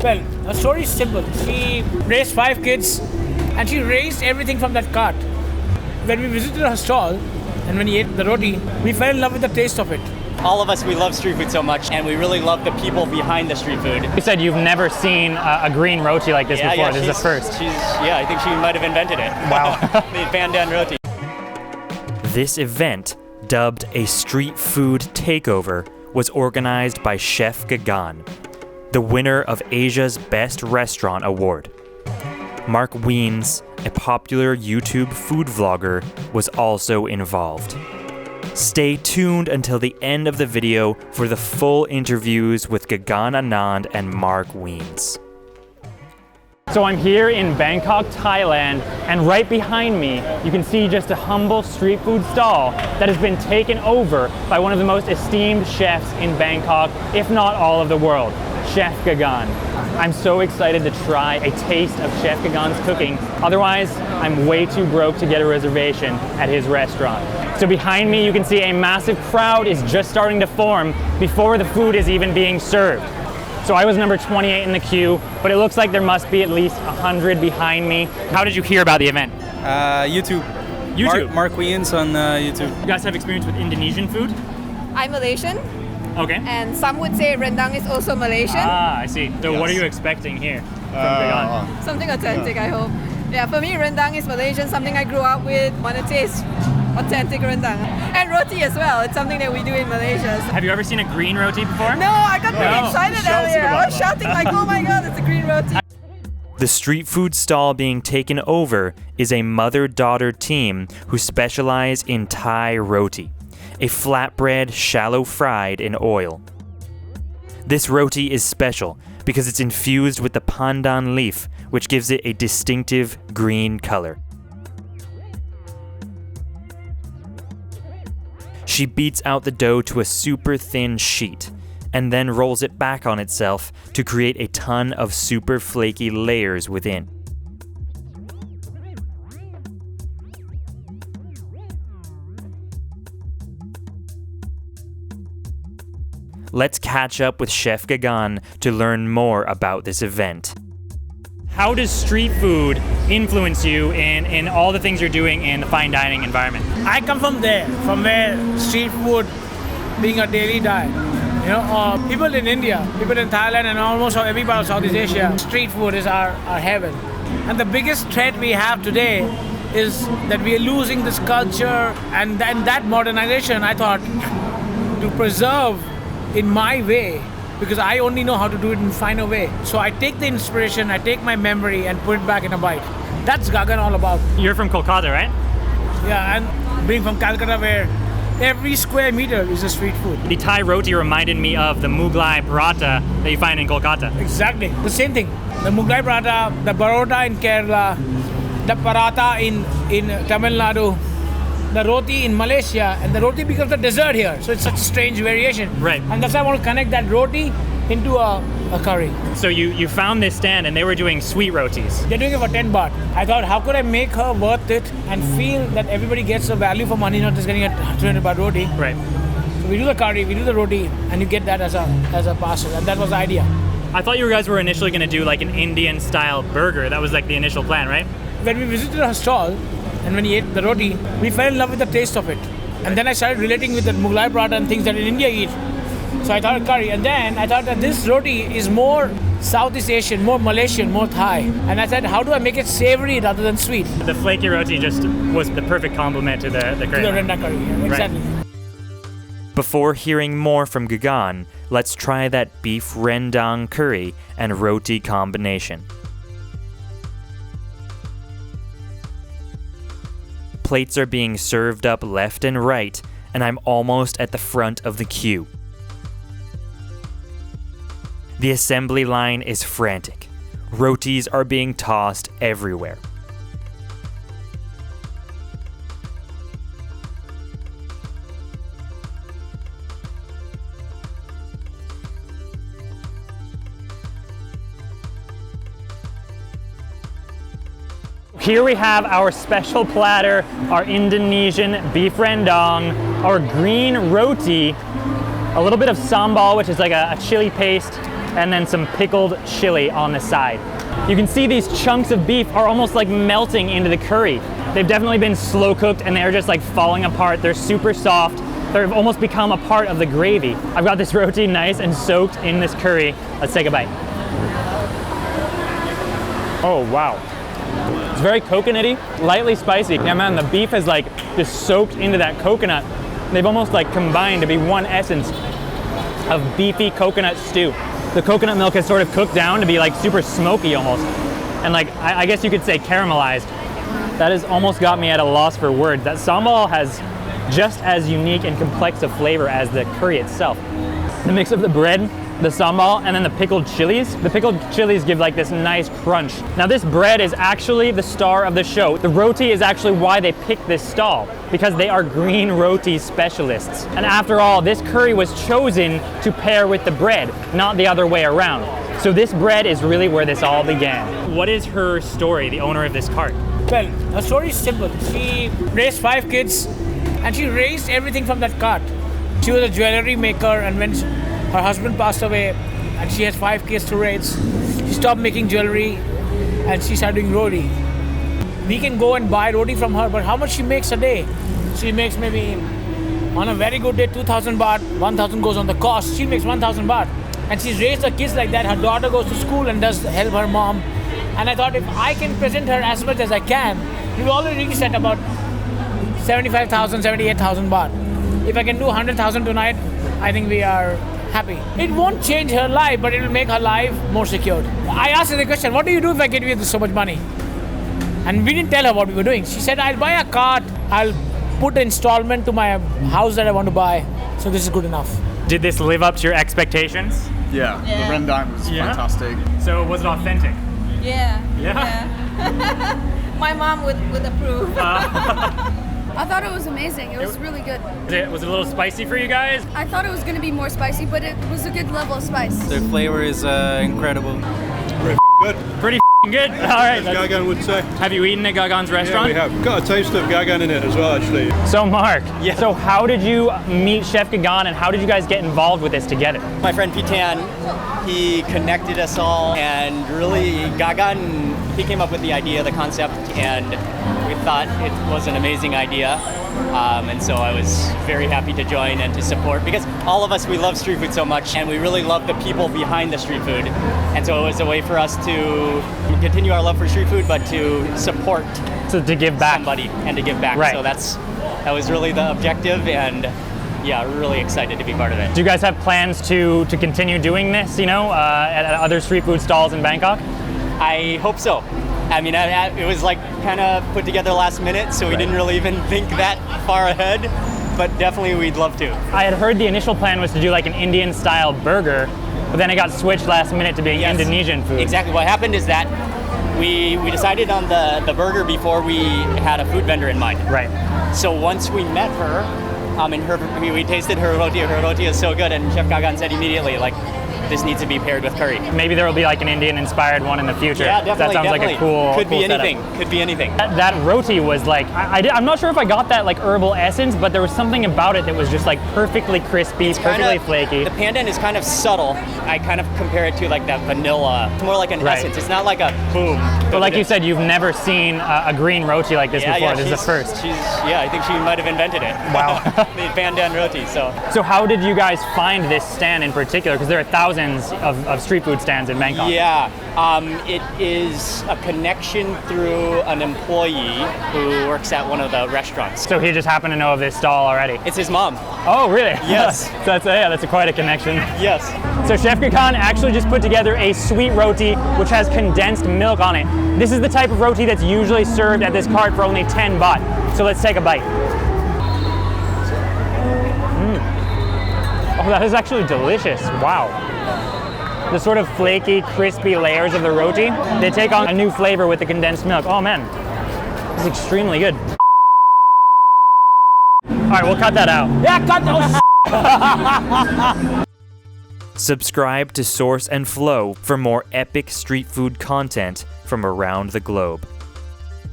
Well, her story is simple. She raised 5 kids and she raised everything from that cart. When we visited her stall and when we ate the roti, we fell in love with the taste of it. All of us, we love street food so much, and we really love the people behind the street food. You said you've never seen a green roti like this before. Yeah, this is the first. I think she might have invented it. Wow. The pandan roti. This event, dubbed a street food takeover, was organized by Chef Gaggan, the winner of Asia's Best Restaurant Award. Mark Wiens, a popular YouTube food vlogger, was also involved. Stay tuned until the end of the video for the full interviews with Gaggan Anand and Mark Wiens. So I'm here in Bangkok, Thailand, and right behind me, you can see just a humble street food stall that has been taken over by one of the most esteemed chefs in Bangkok, if not all of the world, Chef Gaggan. I'm so excited to try a taste of Chef Gaggan's cooking. Otherwise, I'm way too broke to get a reservation at his restaurant. So behind me, you can see a massive crowd is just starting to form before the food is even being served. So I was number 28 in the queue, but it looks like there must be at least 100 behind me. How did you hear about the event? YouTube. YouTube? Mark Wiens on YouTube. You guys have experience with Indonesian food? I'm Malaysian, Okay. and some would say rendang is also Malaysian. Ah, I see. So what are you expecting here from Gaggan? Something authentic, I hope. Yeah, for me, rendang is Malaysian, something I grew up with. Want to taste authentic rendang. And roti as well. It's something that we do in Malaysia. Have you ever seen a green roti before? No, I got really excited earlier. I was shouting like, oh my god, it's a green roti. The street food stall being taken over is a mother-daughter team who specialize in Thai roti, a flatbread shallow fried in oil. This roti is special because it's infused with the pandan leaf, which gives it a distinctive green color. She beats out the dough to a super thin sheet and then rolls it back on itself to create a ton of super flaky layers within. Let's catch up with Chef Gaggan to learn more about this event. How does street food influence you in all the things you're doing in the fine dining environment? I come from there, from where street food being a daily diet. You know, people in India, people in Thailand, and almost every part of Southeast Asia, street food is our heaven. And the biggest threat we have today is that we are losing this culture and that modernization, I thought, to preserve in my way, because I only know how to do it in a finer way. So I take the inspiration, I take my memory and put it back in a bite. That's Gaggan all about. You're from Kolkata, right? Yeah, and being from Calcutta where every square meter is a street food. The Thai roti reminded me of the Mughlai paratha that you find in Kolkata. Exactly, the same thing. The Mughlai paratha, the Baroda in Kerala, the paratha in Tamil Nadu, the roti in Malaysia, and the roti becomes a dessert here. So it's such a strange variation. Right. And that's why I want to connect that roti into a curry. So you found this stand and they were doing sweet rotis. They're doing it for 10 baht. I thought, how could I make her worth it and feel that everybody gets the value for money, not just getting a 200 baht roti. Right. So we do the curry, we do the roti, and you get that as a parcel. And that was the idea. I thought you guys were initially going to do like an Indian style burger. That was like the initial plan, right? When we visited her stall, and when we ate the roti, we fell in love with the taste of it. And then I started relating with the Mughlai paratha and things that in India eat. So I thought of curry. And then I thought that this roti is more Southeast Asian, more Malaysian, more Thai. And I said, how do I make it savory rather than sweet? The flaky roti just was the perfect complement to the curry. To the rendang curry, yeah, exactly. Right. Before hearing more from Gaggan, let's try that beef rendang curry and roti combination. Plates are being served up left and right, and I'm almost at the front of the queue. The assembly line is frantic. Rotis are being tossed everywhere. Here we have our special platter, our Indonesian beef rendang, our green roti, a little bit of sambal, which is like a chili paste, and then some pickled chili on the side. You can see these chunks of beef are almost like melting into the curry. They've definitely been slow cooked and they're just like falling apart. They're super soft. They've almost become a part of the gravy. I've got this roti nice and soaked in this curry. Let's take a bite. Oh, wow. It's very coconutty, lightly spicy. Yeah, man, the beef is like just soaked into that coconut. They've almost like combined to be one essence of beefy coconut stew. The coconut milk has sort of cooked down to be like super smoky almost. And like, I guess you could say caramelized. That has almost got me at a loss for words. That sambal has just as unique and complex a flavor as the curry itself. The mix of the bread, the sambal, and then the pickled chilies. The pickled chilies give like this nice crunch. Now this bread is actually the star of the show. The roti is actually why they picked this stall, because they are green roti specialists. And after all, this curry was chosen to pair with the bread, not the other way around. So this bread is really where this all began. What is her story, the owner of this cart? Well, her story is simple. She raised 5 kids and she raised everything from that cart. She was a jewelry maker, and when her husband passed away and she has 5 kids to raise, she stopped making jewelry and she started doing roti. We can go and buy roti from her, but how much she makes a day? She makes maybe, on a very good day, 2,000 baht, 1,000 goes on the cost. She makes 1,000 baht. And she's raised her kids like that. Her daughter goes to school and does help her mom. And I thought if I can present her as much as I can, we've already reached at about 75,000, 78,000 baht. If I can do 100,000 tonight, I think we are happy. It won't change her life, but it will make her life more secured. I asked her the question, what do you do if I give you so much money? And we didn't tell her what we were doing. She said, I'll buy a cart, I'll put an installment to my house that I want to buy, so this is good enough. Did this live up to your expectations? Yeah, Yeah. the rendang was fantastic. So was it authentic? Yeah. Yeah? My mom would approve. I thought it was amazing. It was really good. Was it a little spicy for you guys? I thought it was going to be more spicy, but it was a good level of spice. The flavor is incredible. Pretty good. All right. Gaggan would say. Have you eaten at Gaggan's restaurant? Yeah, we have. Got a taste of Gaggan in it as well, actually. So Mark, Yeah. so how did you meet Chef Gaggan and how did you guys get involved with this together? My friend Pitan, he connected us all, and really Gaggan, he came up with the idea, the concept, and we thought it was an amazing idea. And so I was very happy to join and to support, because all of us, we love street food so much, and we really love the people behind the street food. And so it was a way for us to continue our love for street food, but to support So to give back. somebody and to give back. Right. So that was really the objective, and yeah, really excited to be part of it. Do you guys have plans to continue doing this, at other street food stalls in Bangkok? I hope so. I mean, it was like kind of put together last minute, so we didn't really even think that far ahead, but definitely we'd love to. I had heard the initial plan was to do like an Indian style burger, but then it got switched last minute to being Yes. Indonesian food. Exactly. What happened is that we decided on the burger before we had a food vendor in mind. Right. So once we met her, and we tasted her roti is so good, and Chef Gaggan said immediately, like, this needs to be paired with curry. Maybe there will be like an Indian inspired one in the future. Yeah, definitely. That sounds definitely. like a cool Could be cool setup. anything. Could be anything. That roti was like, I'm not sure if I got that like herbal essence, but there was something about it that was just like perfectly crispy, perfectly flaky. The pandan is kind of subtle. I kind of compare it to like that vanilla. It's more like an Right. essence. It's not like a boom. But like you said, you've never seen a green roti like this before. This is the first. I think she might have invented it. Wow. The pandan roti. So how did you guys find this stand in particular? Because there are thousands of street food stands in Bangkok. Yeah, it is a connection through an employee who works at one of the restaurants. So he just happened to know of this stall already. It's his mom. Oh, really? Yes. So that's quite a connection. Yes. So Chef Gaggan actually just put together a sweet roti which has condensed milk on it. This is the type of roti that's usually served at this cart for only 10 baht. So let's take a bite. Oh, that is actually delicious. Wow. The sort of flaky, crispy layers of the roti, they take on a new flavor with the condensed milk. Oh man, this is extremely good. All right, we'll cut that out. Yeah, cut those. Subscribe to Source and Flow for more epic street food content from around the globe.